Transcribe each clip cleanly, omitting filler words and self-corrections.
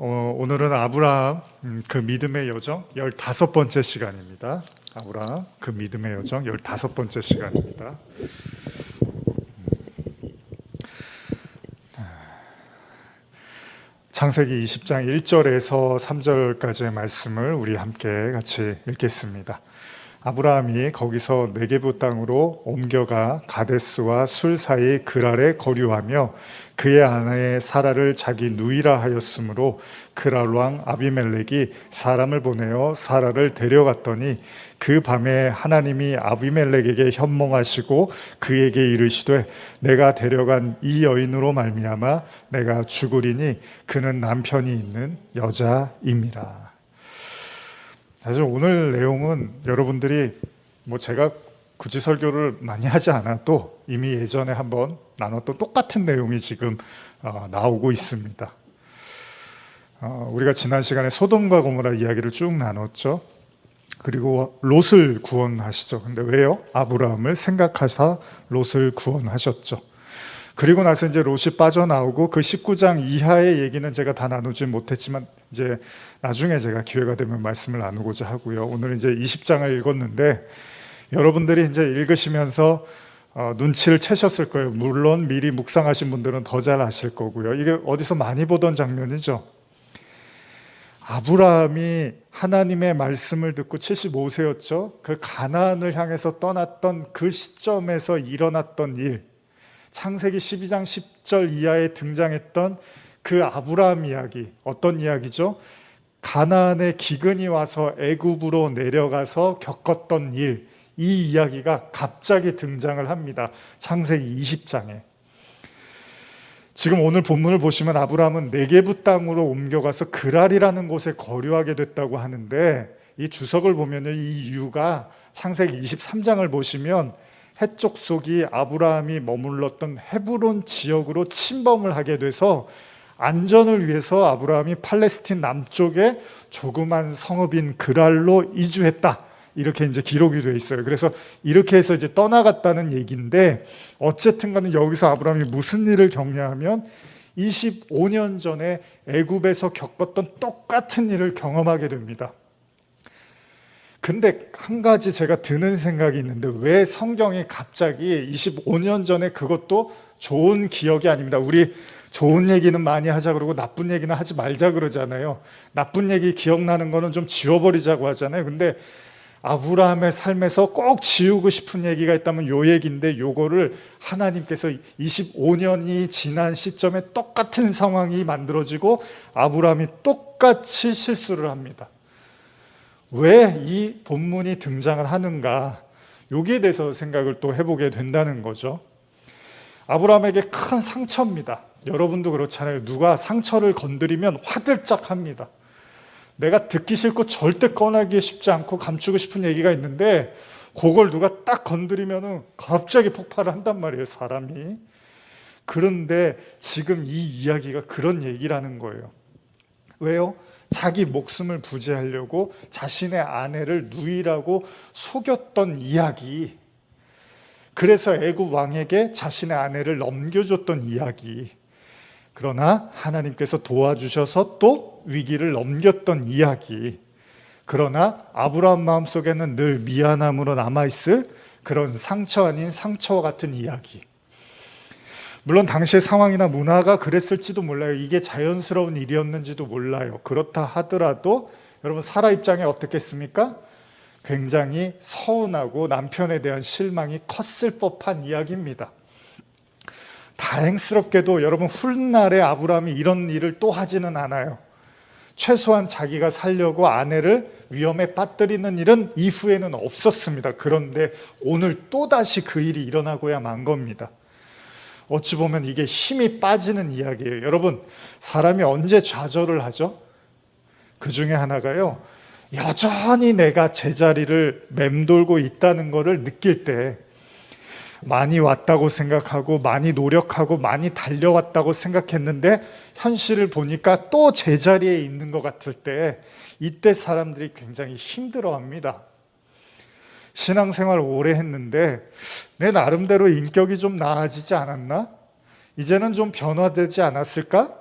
오늘은 아브라함 그 믿음의 여정 15번째 시간입니다. 아브라함 그 믿음의 여정 15번째 시간입니다. 창세기 20장 1절에서 3절까지의 말씀을 우리 함께 같이 읽겠습니다. 아브라함이 거기서 네게부 땅으로 옮겨가 가데스와 술 사이 그랄에 거류하며 그의 아내 사라를 자기 누이라 하였으므로 그랄 왕 아비멜렉이 사람을 보내어 사라를 데려갔더니 그 밤에 하나님이 아비멜렉에게 현몽하시고 그에게 이르시되 내가 데려간 이 여인으로 말미암아 내가 죽으리니 그는 남편이 있는 여자임이라. 사실 오늘 내용은 여러분들이 제가 굳이 설교를 많이 하지 않아도 이미 예전에 한번 나눴던 똑같은 내용이 지금 나오고 있습니다. 우리가 지난 시간에 소돔과 고모라 이야기를 쭉 나눴죠. 그리고 롯을 구원하시죠. 근데 왜요? 아브라함을 생각하사 롯을 구원하셨죠. 그리고 나서 이제 롯이 빠져나오고 그 19장 이하의 얘기는 제가 다 나누지 못했지만 이제 나중에 제가 기회가 되면 말씀을 나누고자 하고요. 오늘 이제 20장을 읽었는데 여러분들이 이제 읽으시면서 눈치를 채셨을 거예요. 물론 미리 묵상하신 분들은 더 잘 아실 거고요. 이게 어디서 많이 보던 장면이죠. 아브라함이 하나님의 말씀을 듣고 75세였죠. 그 가나안을 향해서 떠났던 그 시점에서 일어났던 일, 창세기 12장 10절 이하에 등장했던 그 아브라함 이야기, 어떤 이야기죠? 가나안에 기근이 와서 애굽으로 내려가서 겪었던 일, 이 이야기가 갑자기 등장을 합니다. 창세기 20장에. 지금 오늘 본문을 보시면 아브라함은 네게부 땅으로 옮겨가서 그랄이라는 곳에 거류하게 됐다고 하는데 이 주석을 보면 이 이유가 창세기 23장을 보시면 해쪽 속이 아브라함이 머물렀던 헤브론 지역으로 침범을 하게 돼서 안전을 위해서 아브라함이 팔레스틴 남쪽에 조그만 성읍인 그랄로 이주했다. 이렇게 이제 기록이 되어 있어요. 그래서 이렇게 해서 이제 떠나갔다는 얘기인데 어쨌든 간에 여기서 아브라함이 무슨 일을 겪냐면 25년 전에 애굽에서 겪었던 똑같은 일을 경험하게 됩니다. 근데 한 가지 제가 드는 생각이 있는데 왜 성경이 갑자기 25년 전에 그것도 좋은 기억이 아닙니다. 우리 좋은 얘기는 많이 하자 그러고 나쁜 얘기는 하지 말자 그러잖아요. 나쁜 얘기 기억나는 거는 좀 지워버리자고 하잖아요. 근데 아브라함의 삶에서 꼭 지우고 싶은 얘기가 있다면 요 얘기인데 요거를 하나님께서 25년이 지난 시점에 똑같은 상황이 만들어지고 아브라함이 똑같이 실수를 합니다. 왜 이 본문이 등장을 하는가? 여기에 대해서 생각을 또 해보게 된다는 거죠. 아브라함에게 큰 상처입니다. 여러분도 그렇잖아요. 누가 상처를 건드리면 화들짝합니다. 내가 듣기 싫고 절대 꺼내기 쉽지 않고 감추고 싶은 얘기가 있는데 그걸 누가 딱 건드리면 갑자기 폭발을 한단 말이에요, 사람이. 그런데 지금 이 이야기가 그런 얘기라는 거예요. 왜요? 자기 목숨을 부지하려고 자신의 아내를 누이라고 속였던 이야기, 그래서 애굽 왕에게 자신의 아내를 넘겨줬던 이야기, 그러나 하나님께서 도와주셔서 또 위기를 넘겼던 이야기, 그러나 아브라함 마음속에는 늘 미안함으로 남아있을 그런 상처 아닌 상처와 같은 이야기. 물론 당시의 상황이나 문화가 그랬을지도 몰라요. 이게 자연스러운 일이었는지도 몰라요. 그렇다 하더라도 여러분 사라 입장에 어떻겠습니까? 굉장히 서운하고 남편에 대한 실망이 컸을 법한 이야기입니다. 다행스럽게도 여러분 훗날에 아브라함이 이런 일을 또 하지는 않아요. 최소한 자기가 살려고 아내를 위험에 빠뜨리는 일은 이후에는 없었습니다. 그런데 오늘 또다시 그 일이 일어나고야 만 겁니다. 어찌 보면 이게 힘이 빠지는 이야기예요. 여러분, 사람이 언제 좌절을 하죠? 그 중에 하나가요, 여전히 내가 제자리를 맴돌고 있다는 것을 느낄 때, 많이 왔다고 생각하고 많이 노력하고 많이 달려왔다고 생각했는데 현실을 보니까 또 제자리에 있는 것 같을 때, 이때 사람들이 굉장히 힘들어합니다. 신앙생활 오래 했는데 내 나름대로 인격이 좀 나아지지 않았나? 이제는 좀 변화되지 않았을까?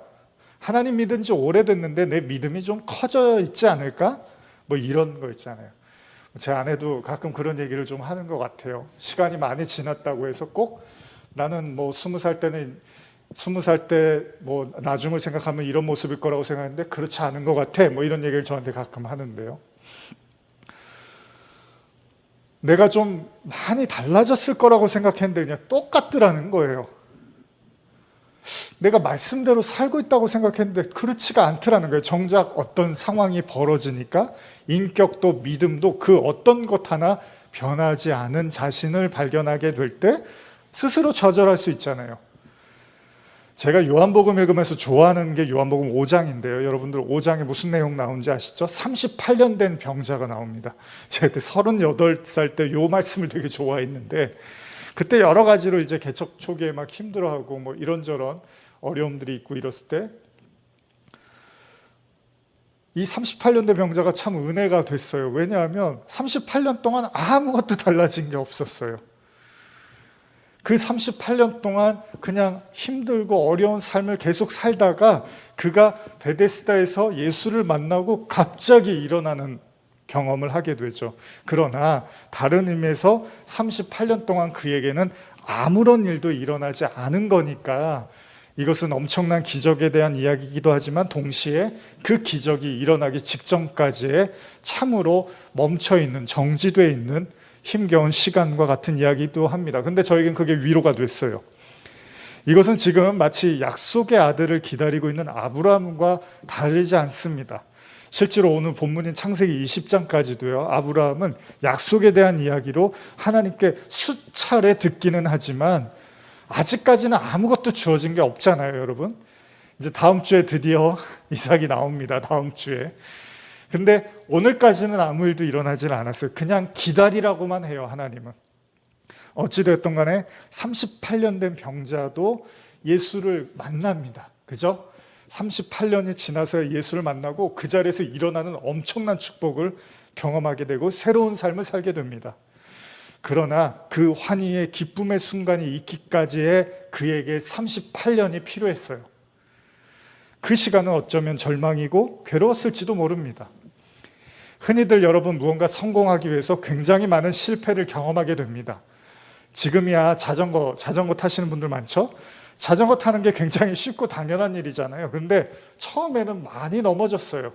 하나님 믿은 지 오래됐는데 내 믿음이 좀 커져 있지 않을까? 뭐 이런 거 있잖아요. 제 아내도 가끔 그런 얘기를 좀 하는 것 같아요. 시간이 많이 지났다고 해서 꼭 나는 뭐 20살 때는 20살 때 뭐 나중을 생각하면 이런 모습일 거라고 생각했는데 그렇지 않은 것 같아. 뭐 이런 얘기를 저한테 가끔 하는데요. 내가 좀 많이 달라졌을 거라고 생각했는데 그냥 똑같더라는 거예요. 내가 말씀대로 살고 있다고 생각했는데 그렇지가 않더라는 거예요. 정작 어떤 상황이 벌어지니까 인격도 믿음도 그 어떤 것 하나 변하지 않은 자신을 발견하게 될 때 스스로 좌절할 수 있잖아요. 제가 요한복음 읽으면서 좋아하는 게 요한복음 5장인데요. 여러분들 5장에 무슨 내용 나오는지 아시죠? 38년 된 병자가 나옵니다. 제가 그때 38살 때 요 말씀을 되게 좋아했는데 그때 여러 가지로 이제 개척 초기에 막 힘들어하고 뭐 이런저런 어려움들이 있고 이랬을 때 이 38년 된 병자가 참 은혜가 됐어요. 왜냐하면 38년 동안 아무것도 달라진 게 없었어요. 그 38년 동안 그냥 힘들고 어려운 삶을 계속 살다가 그가 베데스다에서 예수를 만나고 갑자기 일어나는 경험을 하게 되죠. 그러나 다른 의미에서 38년 동안 그에게는 아무런 일도 일어나지 않은 거니까 이것은 엄청난 기적에 대한 이야기이기도 하지만 동시에 그 기적이 일어나기 직전까지의 참으로 멈춰있는, 정지되어 있는 힘겨운 시간과 같은 이야기도 합니다. 근데 저에겐 그게 위로가 됐어요. 이것은 지금 마치 약속의 아들을 기다리고 있는 아브라함과 다르지 않습니다. 실제로 오늘 본문인 창세기 20장까지도요. 아브라함은 약속에 대한 이야기로 하나님께 수차례 듣기는 하지만 아직까지는 아무것도 주어진 게 없잖아요, 여러분. 이제 다음 주에 드디어 이삭이 나옵니다. 다음 주에. 근데 오늘까지는 아무 일도 일어나질 않았어요. 그냥 기다리라고만 해요, 하나님은. 어찌됐든 간에 38년 된 병자도 예수를 만납니다. 그죠? 38년이 지나서 예수를 만나고 그 자리에서 일어나는 엄청난 축복을 경험하게 되고 새로운 삶을 살게 됩니다. 그러나 그 환희의 기쁨의 순간이 있기까지의 그에게 38년이 필요했어요. 그 시간은 어쩌면 절망이고 괴로웠을지도 모릅니다. 흔히들 여러분 무언가 성공하기 위해서 굉장히 많은 실패를 경험하게 됩니다. 지금이야 자전거 타시는 분들 많죠? 자전거 타는 게 굉장히 쉽고 당연한 일이잖아요. 그런데 처음에는 많이 넘어졌어요.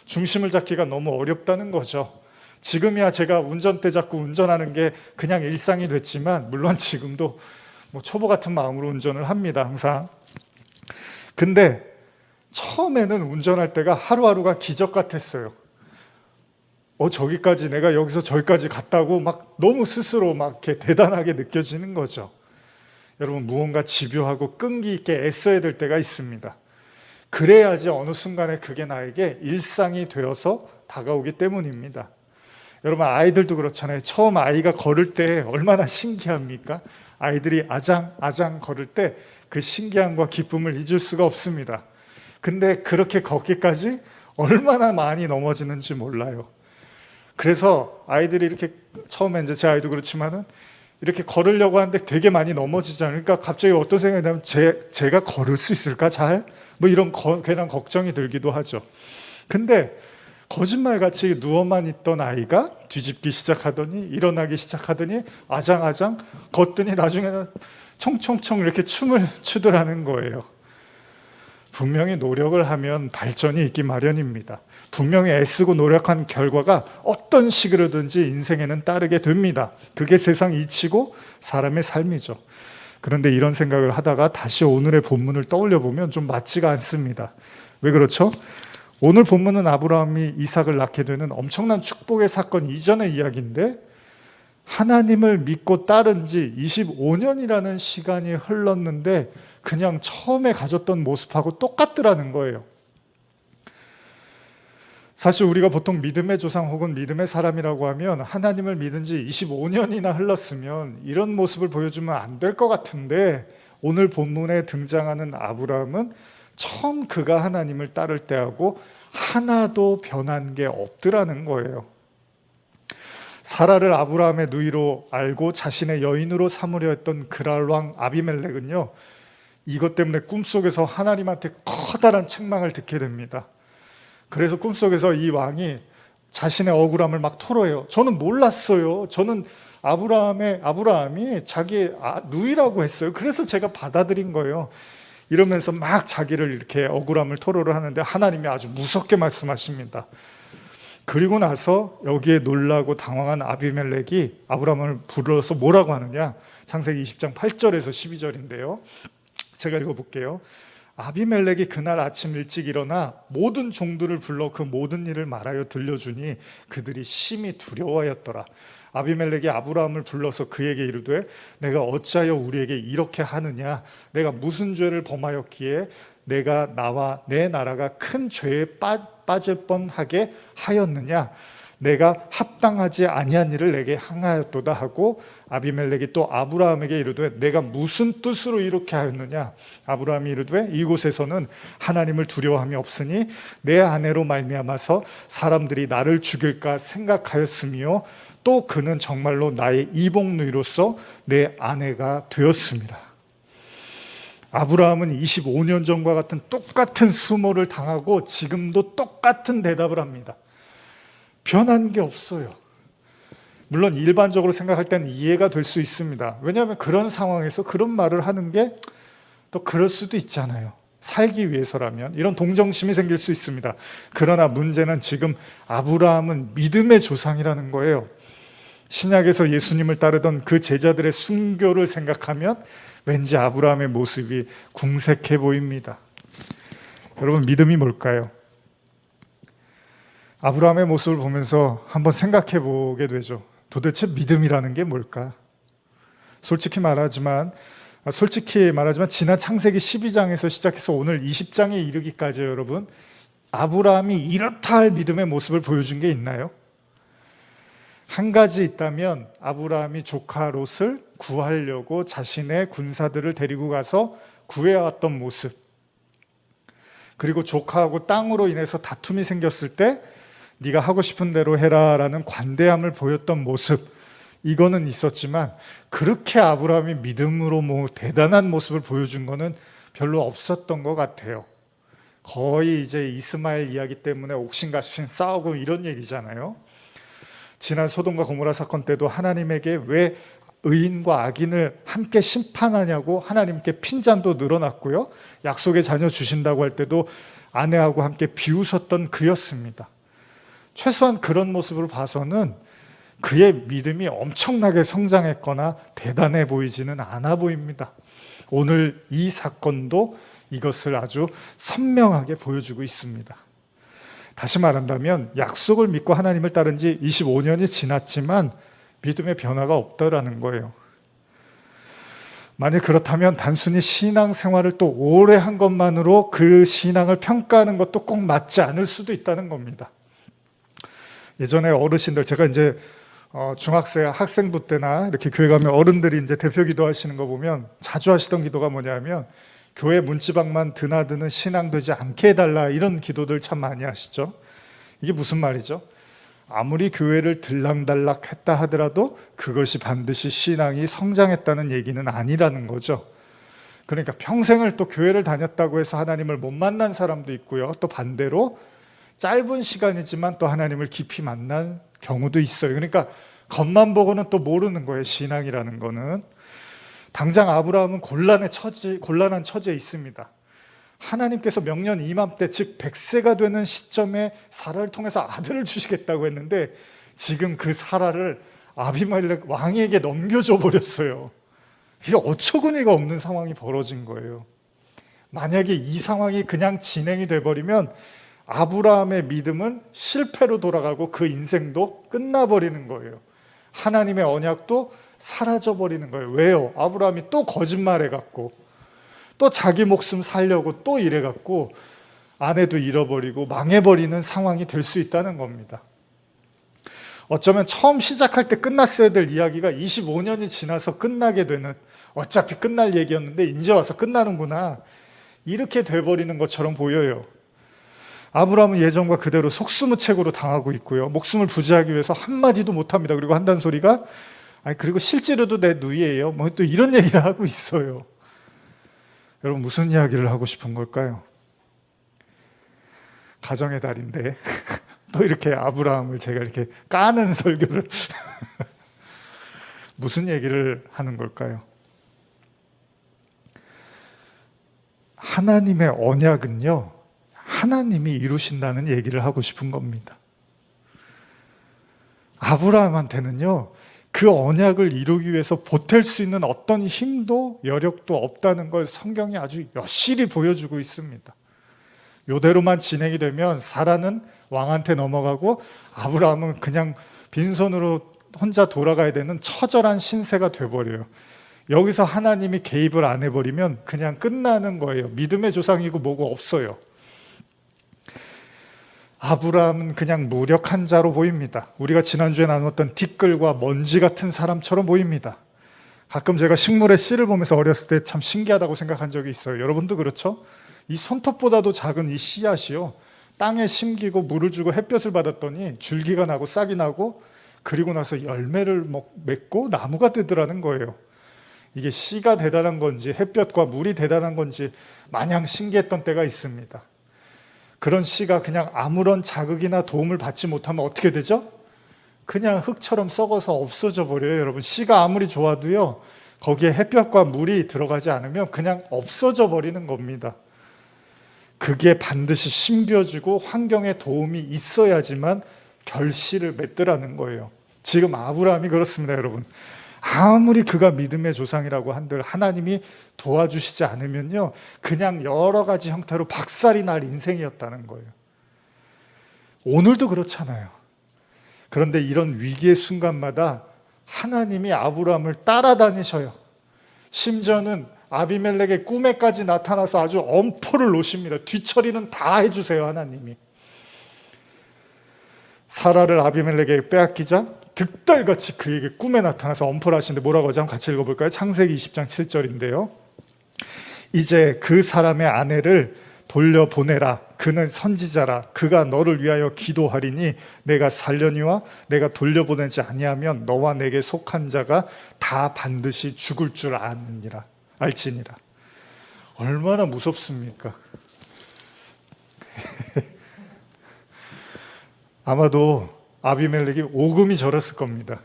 중심을 잡기가 너무 어렵다는 거죠. 지금이야 제가 운전대 잡고 운전하는 게 그냥 일상이 됐지만 물론 지금도 뭐 초보 같은 마음으로 운전을 합니다, 항상. 근데 처음에는 운전할 때가 하루하루가 기적 같았어요. 저기까지 내가 여기서 저기까지 갔다고 막 너무 스스로 막 이렇게 대단하게 느껴지는 거죠. 여러분 무언가 집요하고 끈기 있게 애써야 될 때가 있습니다. 그래야지 어느 순간에 그게 나에게 일상이 되어서 다가오기 때문입니다. 여러분 아이들도 그렇잖아요. 처음 아이가 걸을 때 얼마나 신기합니까? 아이들이 아장 걸을 때 그 신기함과 기쁨을 잊을 수가 없습니다. 근데 그렇게 걷기까지 얼마나 많이 넘어지는지 몰라요. 그래서 아이들이 이렇게 처음에 이제 제 아이도 그렇지만은 이렇게 걸으려고 하는데 되게 많이 넘어지잖아요. 그러니까 갑자기 어떤 생각이 나면 제가 걸을 수 있을까 잘? 뭐 이런 괜한 걱정이 들기도 하죠. 근데 거짓말같이 누워만 있던 아이가 뒤집기 시작하더니 일어나기 시작하더니 아장아장 걷더니 나중에는 총총총 이렇게 춤을 추더라는 거예요. 분명히 노력을 하면 발전이 있기 마련입니다. 분명히 애쓰고 노력한 결과가 어떤 식으로든지 인생에는 따르게 됩니다. 그게 세상 이치고 사람의 삶이죠. 그런데 이런 생각을 하다가 다시 오늘의 본문을 떠올려 보면 좀 맞지가 않습니다. 왜 그렇죠? 오늘 본문은 아브라함이 이삭을 낳게 되는 엄청난 축복의 사건 이전의 이야기인데 하나님을 믿고 따른 지 25년이라는 시간이 흘렀는데 그냥 처음에 가졌던 모습하고 똑같더라는 거예요. 사실 우리가 보통 믿음의 조상 혹은 믿음의 사람이라고 하면 하나님을 믿은 지 25년이나 흘렀으면 이런 모습을 보여주면 안 될 것 같은데 오늘 본문에 등장하는 아브라함은 처음 그가 하나님을 따를 때하고 하나도 변한 게 없더라는 거예요. 사라를 아브라함의 누이로 알고 자신의 여인으로 삼으려 했던 그랄 왕 아비멜렉은요, 이것 때문에 꿈속에서 하나님한테 커다란 책망을 듣게 됩니다. 그래서 꿈속에서 이 왕이 자신의 억울함을 막 토로해요. 저는 몰랐어요. 저는 아브라함이 자기 누이라고 했어요. 그래서 제가 받아들인 거예요. 이러면서 막 자기를 이렇게 억울함을 토로를 하는데 하나님이 아주 무섭게 말씀하십니다. 그리고 나서 여기에 놀라고 당황한 아비멜렉이 아브라함을 불러서 뭐라고 하느냐? 창세기 20장 8절에서 12절인데요. 제가 읽어볼게요. 아비멜렉이 그날 아침 일찍 일어나 모든 종들을 불러 그 모든 일을 말하여 들려주니 그들이 심히 두려워하였더라. 아비멜렉이 아브라함을 불러서 그에게 이르되 내가 어찌하여 우리에게 이렇게 하느냐? 내가 무슨 죄를 범하였기에 내가 나와 내 나라가 큰 죄에 빠질 뻔하게 하였느냐? 내가 합당하지 아니한 일을 내게 행하였도다 하고 아비멜렉이 또 아브라함에게 이르되 내가 무슨 뜻으로 이렇게 하였느냐? 아브라함이 이르되 이곳에서는 하나님을 두려워함이 없으니 내 아내로 말미암아서 사람들이 나를 죽일까 생각하였으며 또 그는 정말로 나의 이복누이로서 내 아내가 되었습니다. 아브라함은 25년 전과 같은 똑같은 수모를 당하고 지금도 똑같은 대답을 합니다. 변한 게 없어요. 물론 일반적으로 생각할 때는 이해가 될 수 있습니다. 왜냐하면 그런 상황에서 그런 말을 하는 게 또 그럴 수도 있잖아요. 살기 위해서라면 이런 동정심이 생길 수 있습니다. 그러나 문제는 지금 아브라함은 믿음의 조상이라는 거예요. 신약에서 예수님을 따르던 그 제자들의 순교를 생각하면 왠지 아브라함의 모습이 궁색해 보입니다. 여러분, 믿음이 뭘까요? 아브라함의 모습을 보면서 한번 생각해 보게 되죠. 도대체 믿음이라는 게 뭘까? 솔직히 말하지만 지난 창세기 12장에서 시작해서 오늘 20장에 이르기까지 여러분, 아브라함이 이렇다 할 믿음의 모습을 보여준 게 있나요? 한 가지 있다면 아브라함이 조카 롯을 구하려고 자신의 군사들을 데리고 가서 구해왔던 모습, 그리고 조카하고 땅으로 인해서 다툼이 생겼을 때 네가 하고 싶은 대로 해라라는 관대함을 보였던 모습, 이거는 있었지만 그렇게 아브라함이 믿음으로 대단한 모습을 보여준 거는 별로 없었던 것 같아요. 거의 이제 이스마엘 이야기 때문에 옥신각신 싸우고 이런 얘기잖아요. 지난 소돔과 고모라 사건 때도 하나님에게 왜 의인과 악인을 함께 심판하냐고 하나님께 핀잔도 늘어났고요. 약속의 자녀 주신다고 할 때도 아내하고 함께 비웃었던 그였습니다. 최소한 그런 모습을 봐서는 그의 믿음이 엄청나게 성장했거나 대단해 보이지는 않아 보입니다. 오늘 이 사건도 이것을 아주 선명하게 보여주고 있습니다. 다시 말한다면 약속을 믿고 하나님을 따른 지 25년이 지났지만 믿음의 변화가 없다라는 거예요. 만약 그렇다면 단순히 신앙생활을 또 오래 한 것만으로 그 신앙을 평가하는 것도 꼭 맞지 않을 수도 있다는 겁니다. 예전에 어르신들, 제가 이제 중학생 학생부 때나 이렇게 교회 가면 어른들이 이제 대표 기도하시는 거 보면 자주 하시던 기도가 뭐냐면 교회 문지방만 드나드는 신앙 되지 않게 해달라, 이런 기도들 참 많이 하시죠. 이게 무슨 말이죠? 아무리 교회를 들락달락 했다 하더라도 그것이 반드시 신앙이 성장했다는 얘기는 아니라는 거죠. 그러니까 평생을 또 교회를 다녔다고 해서 하나님을 못 만난 사람도 있고요. 또 반대로 짧은 시간이지만 또 하나님을 깊이 만난 경우도 있어요. 그러니까 겉만 보고는 또 모르는 거예요, 신앙이라는 거는. 당장 아브라함은 곤란한 처지에 있습니다. 하나님께서 명년 이맘때, 즉 100세가 되는 시점에 사라를 통해서 아들을 주시겠다고 했는데 지금 그 사라를 아비멜렉 왕에게 넘겨줘 버렸어요. 이게 어처구니가 없는 상황이 벌어진 거예요. 만약에 이 상황이 그냥 진행이 돼버리면 아브라함의 믿음은 실패로 돌아가고 그 인생도 끝나버리는 거예요. 하나님의 언약도 사라져버리는 거예요. 왜요? 아브라함이 또 거짓말해갖고 또 자기 목숨 살려고 또 이래갖고 아내도 잃어버리고 망해버리는 상황이 될 수 있다는 겁니다. 어쩌면 처음 시작할 때 끝났어야 될 이야기가 25년이 지나서 끝나게 되는, 어차피 끝날 얘기였는데 이제 와서 끝나는구나, 이렇게 돼버리는 것처럼 보여요. 아브라함은 예전과 그대로 속수무책으로 당하고 있고요. 목숨을 부지하기 위해서 한마디도 못합니다. 그리고 한다는 소리가 그리고 실제로도 내 누이예요, 뭐 또 이런 얘기를 하고 있어요. 여러분 무슨 이야기를 하고 싶은 걸까요? 가정의 달인데 또 이렇게 아브라함을 제가 이렇게 까는 설교를 무슨 얘기를 하는 걸까요? 하나님의 언약은요, 하나님이 이루신다는 얘기를 하고 싶은 겁니다. 아브라함한테는요, 그 언약을 이루기 위해서 보탤 수 있는 어떤 힘도 여력도 없다는 걸 성경이 아주 여실히 보여주고 있습니다. 이대로만 진행이 되면 사라는 왕한테 넘어가고 아브라함은 그냥 빈손으로 혼자 돌아가야 되는 처절한 신세가 돼버려요. 여기서 하나님이 개입을 안 해버리면 그냥 끝나는 거예요. 믿음의 조상이고 뭐고 없어요. 아브라함은 그냥 무력한 자로 보입니다. 우리가 지난주에 나눴던 티끌과 먼지 같은 사람처럼 보입니다. 가끔 제가 식물의 씨를 보면서 어렸을 때 참 신기하다고 생각한 적이 있어요. 여러분도 그렇죠? 이 손톱보다도 작은 이 씨앗이요, 땅에 심기고 물을 주고 햇볕을 받았더니 줄기가 나고 싹이 나고 그리고 나서 열매를 맺고 나무가 되더라는 거예요. 이게 씨가 대단한 건지 햇볕과 물이 대단한 건지 마냥 신기했던 때가 있습니다. 그런 씨가 그냥 아무런 자극이나 도움을 받지 못하면 어떻게 되죠? 그냥 흙처럼 썩어서 없어져 버려요. 여러분, 씨가 아무리 좋아도요, 거기에 햇볕과 물이 들어가지 않으면 그냥 없어져 버리는 겁니다. 그게 반드시 심겨주고 환경에 도움이 있어야지만 결실을 맺더라는 거예요. 지금 아브라함이 그렇습니다, 여러분. 아무리 그가 믿음의 조상이라고 한들 하나님이 도와주시지 않으면요, 그냥 여러 가지 형태로 박살이 날 인생이었다는 거예요. 오늘도 그렇잖아요. 그런데 이런 위기의 순간마다 하나님이 아브라함을 따라다니셔요. 심지어는 아비멜렉의 꿈에까지 나타나서 아주 엄포를 놓으십니다. 뒤처리는 다 해주세요, 하나님이. 사라를 아비멜렉에게 빼앗기자 득달같이 그에게 꿈에 나타나서 엄포를 하시는데 뭐라고 하죠? 같이 읽어볼까요? 창세기 20장 7절인데요. 이제 그 사람의 아내를 돌려보내라. 그는 선지자라. 그가 너를 위하여 기도하리니 내가 살려니와 내가 돌려보내지 아니하면 너와 내게 속한 자가 다 반드시 죽을 줄 알지니라. 얼마나 무섭습니까? 아마도 아비멜렉이 오금이 저렸을 겁니다.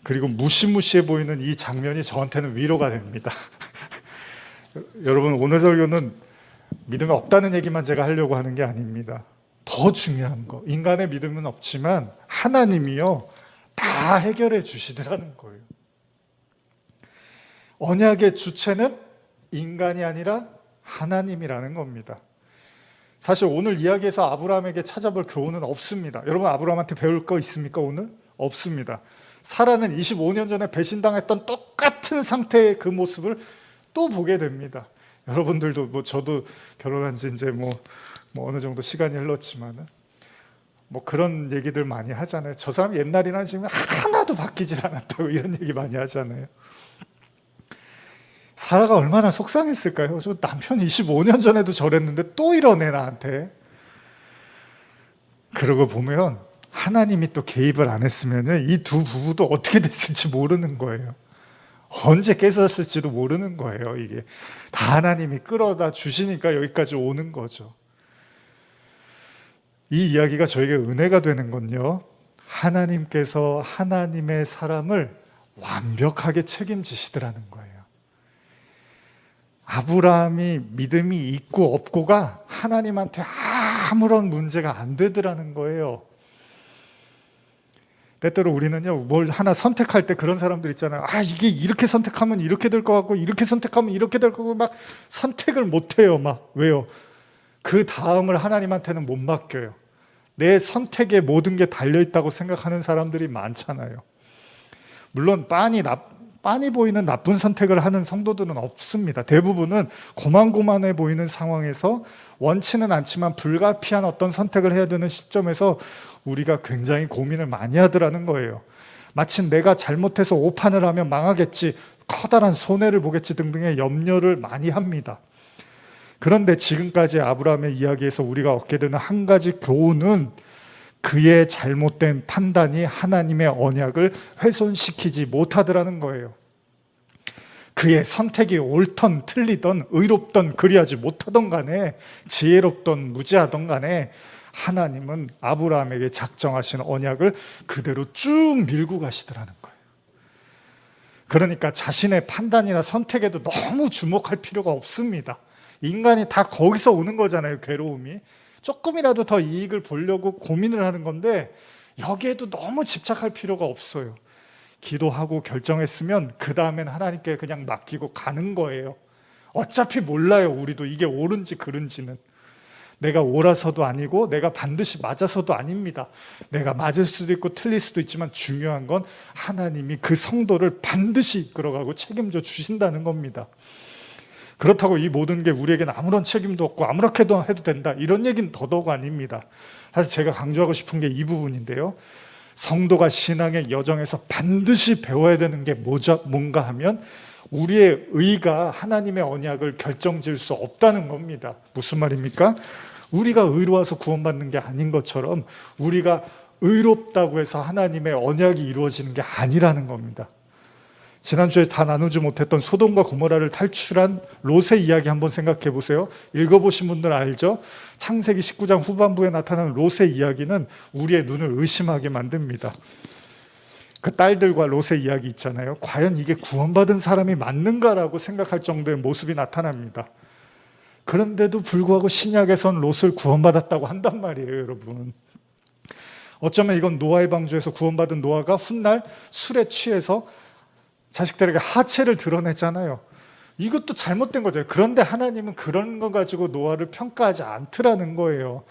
그리고 무시무시해 보이는 이 장면이 저한테는 위로가 됩니다. 여러분, 오늘 설교는 믿음이 없다는 얘기만 제가 하려고 하는 게 아닙니다. 더 중요한 거, 인간의 믿음은 없지만 하나님이요, 다 해결해 주시더라는 거예요. 언약의 주체는 인간이 아니라 하나님이라는 겁니다. 사실 오늘 이야기에서 아브라함에게 찾아볼 교훈은 없습니다. 여러분, 아브라함한테 배울 거 있습니까? 오늘? 없습니다. 사라는 25년 전에 배신당했던 똑같은 상태의 그 모습을 또 보게 됩니다. 여러분들도 저도 결혼한 지 이제 어느 정도 시간이 흘렀지만은 그런 얘기들 많이 하잖아요. 저 사람 옛날이나 지금 하나도 바뀌질 않았다고 이런 얘기 많이 하잖아요. 사라가 얼마나 속상했을까요? 저 남편이 25년 전에도 저랬는데 또 이러네 나한테. 그러고 보면 하나님이 또 개입을 안 했으면 이 두 부부도 어떻게 됐을지 모르는 거예요. 언제 깨졌을지도 모르는 거예요. 이게 다 하나님이 끌어다 주시니까 여기까지 오는 거죠. 이 이야기가 저에게 은혜가 되는 건요, 하나님께서 하나님의 사람을 완벽하게 책임지시더라는 거예요. 아브라함이 믿음이 있고 없고가 하나님한테 아무런 문제가 안 되더라는 거예요. 때때로 우리는요, 뭘 하나 선택할 때 그런 사람들 있잖아요. 이게 이렇게 선택하면 이렇게 될 것 같고 이렇게 선택하면 이렇게 될 거고 막 선택을 못 해요. 왜요? 그 다음을 하나님한테는 못 맡겨요. 내 선택에 모든 게 달려있다고 생각하는 사람들이 많잖아요. 물론 빤히 보이는 나쁜 선택을 하는 성도들은 없습니다. 대부분은 고만고만해 보이는 상황에서 원치는 않지만 불가피한 어떤 선택을 해야 되는 시점에서 우리가 굉장히 고민을 많이 하더라는 거예요. 마치 내가 잘못해서 오판을 하면 망하겠지, 커다란 손해를 보겠지 등등의 염려를 많이 합니다. 그런데 지금까지 아브라함의 이야기에서 우리가 얻게 되는 한 가지 교훈은 그의 잘못된 판단이 하나님의 언약을 훼손시키지 못하더라는 거예요. 그의 선택이 옳던 틀리던 의롭던 그리하지 못하던 간에 지혜롭던 무지하던 간에 하나님은 아브라함에게 작정하신 언약을 그대로 쭉 밀고 가시더라는 거예요. 그러니까 자신의 판단이나 선택에도 너무 주목할 필요가 없습니다. 인간이 다 거기서 오는 거잖아요. 괴로움이 조금이라도 더 이익을 보려고 고민을 하는 건데 여기에도 너무 집착할 필요가 없어요. 기도하고 결정했으면 그 다음엔 하나님께 그냥 맡기고 가는 거예요. 어차피 몰라요. 우리도 이게 옳은지 그른지는. 내가 옳아서도 아니고 내가 반드시 맞아서도 아닙니다. 내가 맞을 수도 있고 틀릴 수도 있지만 중요한 건 하나님이 그 성도를 반드시 이끌어가고 책임져 주신다는 겁니다. 그렇다고 이 모든 게 우리에게는 아무런 책임도 없고 아무렇게도 해도 된다, 이런 얘기는 더더욱 아닙니다. 사실 제가 강조하고 싶은 게 이 부분인데요. 성도가 신앙의 여정에서 반드시 배워야 되는 게 뭔가 하면 우리의 의가 하나님의 언약을 결정지을 수 없다는 겁니다. 무슨 말입니까? 우리가 의로워서 구원받는 게 아닌 것처럼 우리가 의롭다고 해서 하나님의 언약이 이루어지는 게 아니라는 겁니다. 지난주에 다 나누지 못했던 소돔과 고모라를 탈출한 롯의 이야기 한번 생각해 보세요. 읽어보신 분들 알죠? 창세기 19장 후반부에 나타나는 롯의 이야기는 우리의 눈을 의심하게 만듭니다. 그 딸들과 롯의 이야기 있잖아요. 과연 이게 구원받은 사람이 맞는가라고 생각할 정도의 모습이 나타납니다. 그런데도 불구하고 신약에선 롯을 구원받았다고 한단 말이에요, 여러분. 어쩌면 이건 노아의 방주에서 구원받은 노아가 훗날 술에 취해서 자식들에게 하체를 드러냈잖아요. 이것도 잘못된 거죠. 그런데 하나님은 그런 거 가지고 노아를 평가하지 않더라는 거예요.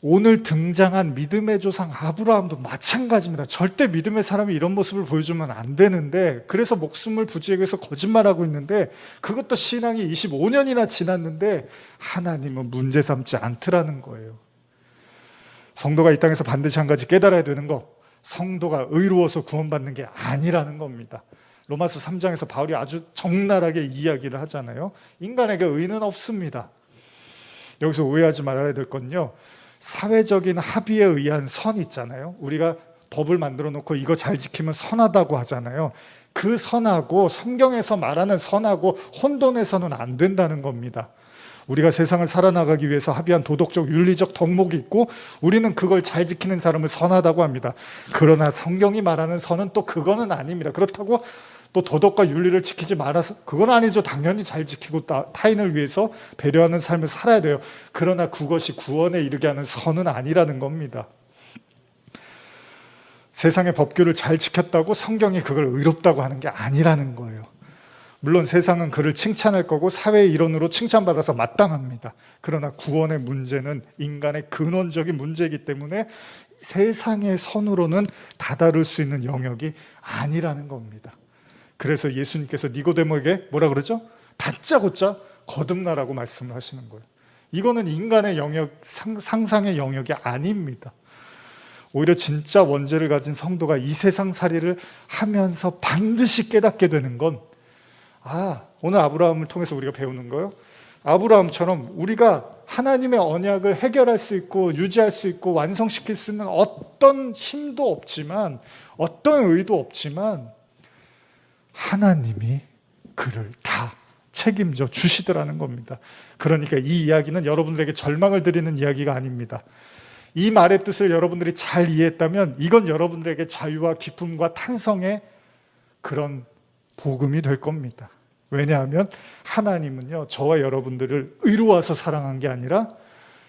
오늘 등장한 믿음의 조상 아브라함도 마찬가지입니다. 절대 믿음의 사람이 이런 모습을 보여주면 안 되는데, 그래서 목숨을 부지하기 위해서 거짓말하고 있는데, 그것도 신앙이 25년이나 지났는데 하나님은 문제 삼지 않더라는 거예요. 성도가 이 땅에서 반드시 한 가지 깨달아야 되는 거, 성도가 의로워서 구원받는 게 아니라는 겁니다. 로마서 3장에서 바울이 아주 적나라하게 이야기를 하잖아요. 인간에게 의는 없습니다. 여기서 오해하지 말아야 될 건요, 사회적인 합의에 의한 선 있잖아요. 우리가 법을 만들어 놓고 이거 잘 지키면 선하다고 하잖아요. 그 선하고 성경에서 말하는 선하고 혼돈해서는 안 된다는 겁니다. 우리가 세상을 살아나가기 위해서 합의한 도덕적 윤리적 덕목이 있고 우리는 그걸 잘 지키는 사람을 선하다고 합니다. 그러나 성경이 말하는 선은 또 그거는 아닙니다. 그렇다고 또 도덕과 윤리를 지키지 말아서, 그건 아니죠. 당연히 잘 지키고 타인을 위해서 배려하는 삶을 살아야 돼요. 그러나 그것이 구원에 이르게 하는 선은 아니라는 겁니다. 세상의 법규를 잘 지켰다고 성경이 그걸 의롭다고 하는 게 아니라는 거예요. 물론 세상은 그를 칭찬할 거고 사회의 일원으로 칭찬받아서 마땅합니다. 그러나 구원의 문제는 인간의 근원적인 문제이기 때문에 세상의 선으로는 다다를 수 있는 영역이 아니라는 겁니다. 그래서 예수님께서 니고데모에게 뭐라 그러죠? 다짜고짜 거듭나라고 말씀을 하시는 거예요. 이거는 인간의 영역, 상상의 영역이 아닙니다. 오히려 진짜 원죄를 가진 성도가 이 세상 살이를 하면서 반드시 깨닫게 되는 건, 오늘 아브라함을 통해서 우리가 배우는 거예요. 아브라함처럼 우리가 하나님의 언약을 해결할 수 있고 유지할 수 있고 완성시킬 수 있는 어떤 힘도 없지만, 어떤 의도 없지만 하나님이 그를 다 책임져 주시더라는 겁니다. 그러니까 이 이야기는 여러분들에게 절망을 드리는 이야기가 아닙니다. 이 말의 뜻을 여러분들이 잘 이해했다면 이건 여러분들에게 자유와 기쁨과 탄성의 그런 복음이 될 겁니다. 왜냐하면 하나님은요, 저와 여러분들을 의로워서 사랑한 게 아니라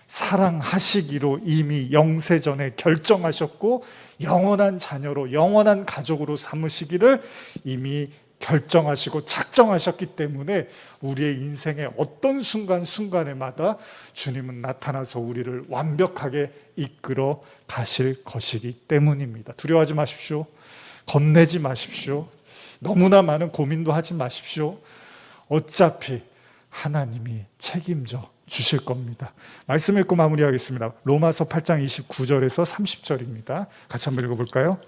사랑하시기로 이미 영세전에 결정하셨고 영원한 자녀로, 영원한 가족으로 삼으시기를 이미 결정하시고 작정하셨기 때문에 우리의 인생의 어떤 순간순간에마다 주님은 나타나서 우리를 완벽하게 이끌어 가실 것이기 때문입니다. 두려워하지 마십시오. 겁내지 마십시오. 너무나 많은 고민도 하지 마십시오. 어차피 하나님이 책임져 주실 겁니다. 말씀 읽고 마무리하겠습니다. 로마서 8장 29절에서 30절입니다. 같이 한번 읽어볼까요?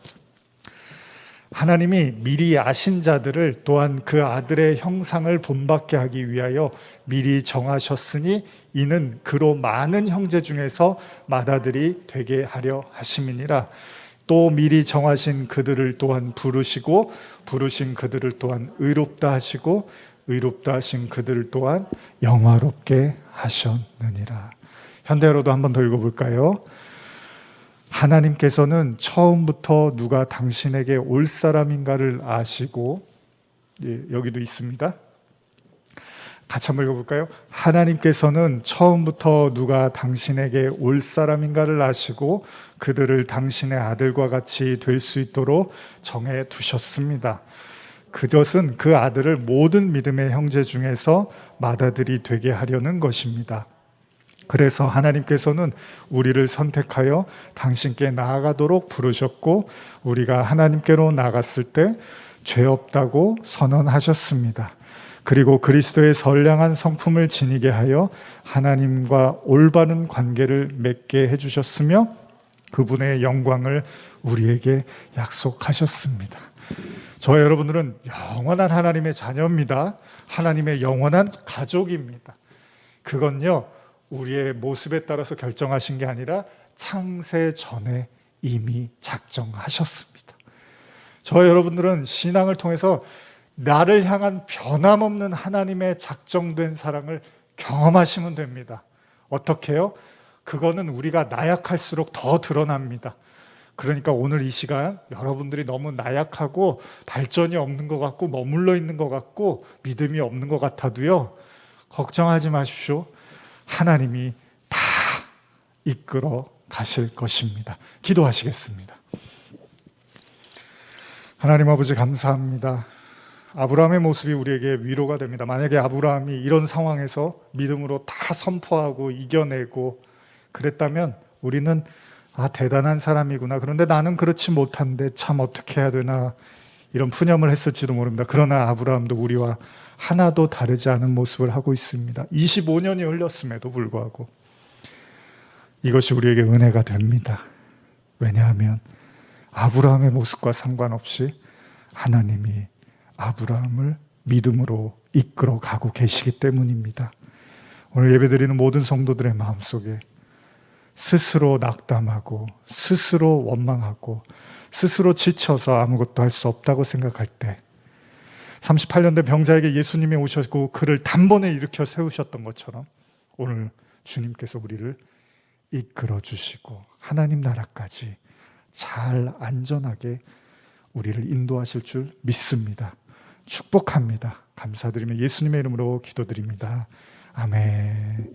하나님이 미리 아신 자들을 또한 그 아들의 형상을 본받게 하기 위하여 미리 정하셨으니 이는 그로 많은 형제 중에서 맏아들이 되게 하려 하심이니라. 또 미리 정하신 그들을 또한 부르시고 부르신 그들을 또한 의롭다 하시고 의롭다 하신 그들을 또한 영화롭게 하셨느니라. 현대어로도 한 번 더 읽어볼까요? 하나님께서는 처음부터 누가 당신에게 올 사람인가를 아시고, 여기도 있습니다. 같이 한번 읽어볼까요? 하나님께서는 처음부터 누가 당신에게 올 사람인가를 아시고 그들을 당신의 아들과 같이 될 수 있도록 정해 두셨습니다. 그것은 그 아들을 모든 믿음의 형제 중에서 맏아들이 되게 하려는 것입니다. 그래서 하나님께서는 우리를 선택하여 당신께 나아가도록 부르셨고 우리가 하나님께로 나갔을 때 죄 없다고 선언하셨습니다. 그리고 그리스도의 선량한 성품을 지니게 하여 하나님과 올바른 관계를 맺게 해주셨으며 그분의 영광을 우리에게 약속하셨습니다. 저와 여러분들은 영원한 하나님의 자녀입니다. 하나님의 영원한 가족입니다. 그건요, 우리의 모습에 따라서 결정하신 게 아니라 창세 전에 이미 작정하셨습니다. 저와 여러분들은 신앙을 통해서 나를 향한 변함없는 하나님의 작정된 사랑을 경험하시면 됩니다. 어떻게 해요? 그거는 우리가 나약할수록 더 드러납니다. 그러니까 오늘 이 시간 여러분들이 너무 나약하고 발전이 없는 것 같고 머물러 있는 것 같고 믿음이 없는 것 같아도요, 걱정하지 마십시오. 하나님이 다 이끌어 가실 것입니다. 기도하시겠습니다. 하나님 아버지 감사합니다. 아브라함의 모습이 우리에게 위로가 됩니다. 만약에 아브라함이 이런 상황에서 믿음으로 다 선포하고 이겨내고 그랬다면 우리는 대단한 사람이구나. 그런데 나는 그렇지 못한데 참 어떻게 해야 되나 이런 푸념을 했을지도 모릅니다. 그러나 아브라함도 우리와 하나도 다르지 않은 모습을 하고 있습니다. 25년이 흘렀음에도 불구하고 이것이 우리에게 은혜가 됩니다. 왜냐하면 아브라함의 모습과 상관없이 하나님이 아브라함을 믿음으로 이끌어 가고 계시기 때문입니다. 오늘 예배드리는 모든 성도들의 마음속에 스스로 낙담하고 스스로 원망하고 스스로 지쳐서 아무것도 할 수 없다고 생각할 때 38년 된 병자에게 예수님이 오셨고 그를 단번에 일으켜 세우셨던 것처럼 오늘 주님께서 우리를 이끌어 주시고 하나님 나라까지 잘 안전하게 우리를 인도하실 줄 믿습니다. 축복합니다. 감사드리며 예수님의 이름으로 기도드립니다. 아멘.